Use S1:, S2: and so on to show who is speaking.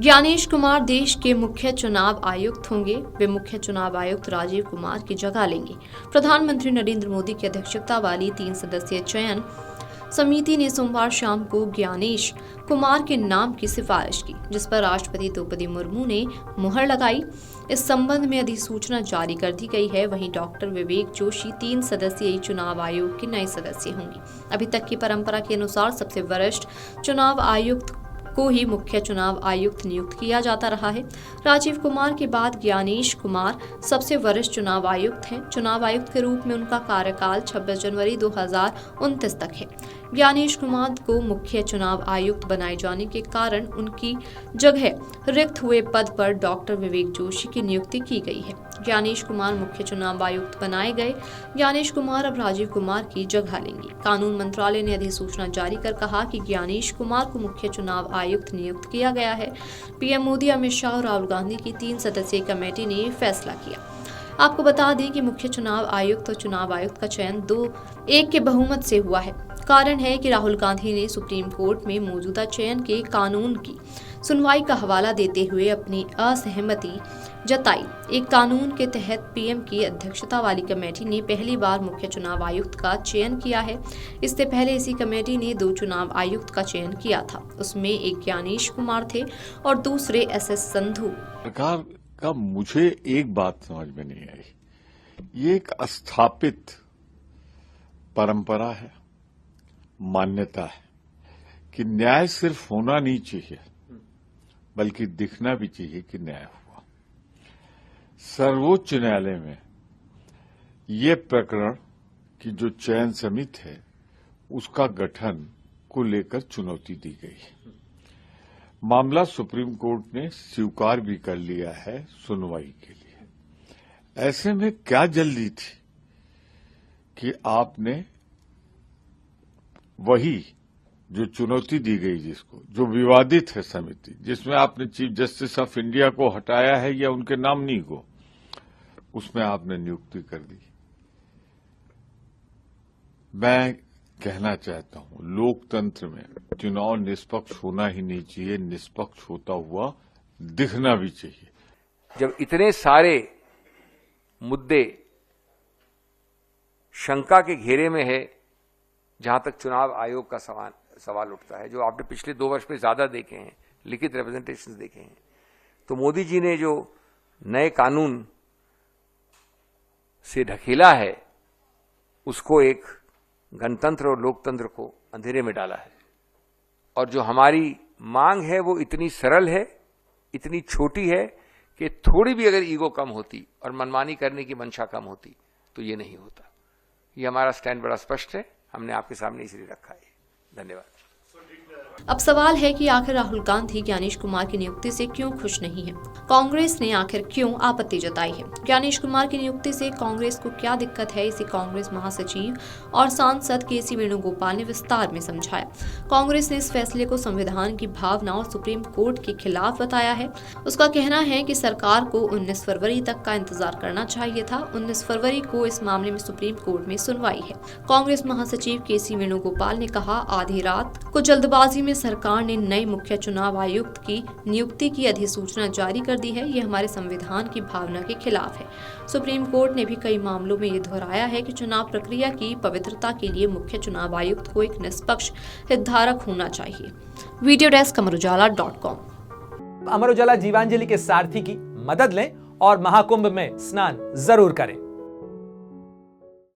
S1: ज्ञानेश कुमार देश के मुख्य चुनाव आयुक्त होंगे। वे मुख्य चुनाव आयुक्त राजीव कुमार की जगह लेंगे। प्रधानमंत्री नरेंद्र मोदी की अध्यक्षता वाली 3 सदस्यीय चयन समिति ने सोमवार शाम को ज्ञानेश कुमार के नाम की सिफारिश की, जिस पर राष्ट्रपति द्रौपदी मुर्मू ने मुहर लगाई। इस संबंध में अधिसूचना जारी कर दी गई है। वहीं डॉक्टर विवेक जोशी 3 सदस्यीय चुनाव आयोग के नए सदस्य होंगे। अभी तक की परंपरा के अनुसार सबसे वरिष्ठ चुनाव आयुक्त को ही मुख्य चुनाव आयुक्त नियुक्त किया जाता रहा है। राजीव कुमार के बाद ज्ञानेश कुमार सबसे वरिष्ठ चुनाव आयुक्त हैं। चुनाव आयुक्त के रूप में उनका कार्यकाल 26 जनवरी 2029 तक है। ज्ञानेश कुमार को मुख्य चुनाव आयुक्त बनाए जाने के कारण उनकी जगह रिक्त हुए पद पर डॉक्टर विवेक जोशी की नियुक्ति की गई है। ज्ञानेश कुमार मुख्य चुनाव आयुक्त बनाए गए। ज्ञानेश कुमार अब राजीव कुमार की जगह लेंगे। कानून मंत्रालय ने अधिसूचना जारी कर कहा कि ज्ञानेश कुमार को मुख्य चुनाव आयुक्त नियुक्त किया गया है। पीएम मोदी, अमित शाह और राहुल गांधी की 3 सदस्यीय कमेटी ने फैसला किया। आपको बता दें कि मुख्य चुनाव आयुक्त और चुनाव आयुक्त का चयन 2-1 के बहुमत से हुआ है। कारण है कि राहुल गांधी ने सुप्रीम कोर्ट में मौजूदा चयन के कानून की सुनवाई का हवाला देते हुए अपनी असहमति जताई। एक कानून के तहत पीएम की अध्यक्षता वाली कमेटी ने पहली बार मुख्य चुनाव आयुक्त का चयन किया है। इससे पहले इसी कमेटी ने 2 चुनाव आयुक्त का चयन किया था। उसमें एक ज्ञानेश कुमार थे और दूसरे एसएस संधू।
S2: सरकार का मुझे एक बात समझ में नहीं आई, ये एक स्थापित परंपरा है, मान्यता है कि न्याय सिर्फ होना नहीं चाहिए बल्कि दिखना भी चाहिए कि न्याय हुआ। सर्वोच्च न्यायालय में ये प्रकरण की जो चयन समिति है उसका गठन को लेकर चुनौती दी गई है। मामला सुप्रीम कोर्ट ने स्वीकार भी कर लिया है सुनवाई के लिए। ऐसे में क्या जल्दी थी कि आपने वही जो चुनौती दी गई, जिसको जो विवादित है समिति, जिसमें आपने चीफ जस्टिस ऑफ इंडिया को हटाया है या उनके नॉमिनी को, उसमें आपने नियुक्ति कर दी। मैं कहना चाहता हूं, लोकतंत्र में चुनाव निष्पक्ष होना ही नहीं चाहिए, निष्पक्ष होता हुआ दिखना भी चाहिए।
S3: जब इतने सारे मुद्दे शंका के घेरे में है, जहां तक चुनाव आयोग का सवाल उठता है, जो आपने पिछले 2 वर्ष में ज्यादा देखे हैं, लिखित रिप्रेजेंटेशंस देखे हैं, तो मोदी जी ने जो नए कानून से ढकेला है, उसको एक गणतंत्र और लोकतंत्र को अंधेरे में डाला है। और जो हमारी मांग है वो इतनी सरल है, इतनी छोटी है कि थोड़ी भी अगर ईगो कम होती और मनमानी करने की मंशा कम होती तो ये नहीं होता। ये हमारा स्टैंड बड़ा स्पष्ट है, हमने आपके सामने इसलिए रखा है। धन्यवाद।
S1: अब सवाल है कि आखिर राहुल गांधी ज्ञानेश कुमार की नियुक्ति से क्यों खुश नहीं है? कांग्रेस ने आखिर क्यों आपत्ति जताई है? ज्ञानेश कुमार की नियुक्ति से कांग्रेस को क्या दिक्कत है? इसे कांग्रेस महासचिव और सांसद केसी वेणुगोपाल ने विस्तार में समझाया। कांग्रेस ने इस फैसले को संविधान की भावना और सुप्रीम कोर्ट के खिलाफ बताया है। उसका कहना है कि सरकार को 19 फरवरी तक का इंतजार करना चाहिए था। 19 फरवरी को इस मामले में सुप्रीम कोर्ट में सुनवाई है। कांग्रेस महासचिव केसी वेणुगोपाल ने कहा, आधी रात को जल्दबाजी में सरकार ने नए मुख्य चुनाव आयुक्त की नियुक्ति की अधिसूचना जारी कर दी है। ये हमारे संविधान की भावना के खिलाफ है। सुप्रीम कोर्ट ने भी कई मामलों में ये दोहराया है कि चुनाव प्रक्रिया की पवित्रता के लिए मुख्य चुनाव आयुक्त को एक निष्पक्ष हितधारक होना चाहिए। Video desk amarujala.com।
S4: Amar Ujala Jeevanjali के सारथी की मदद लें और महाकुंभ में स्नान जरूर करें।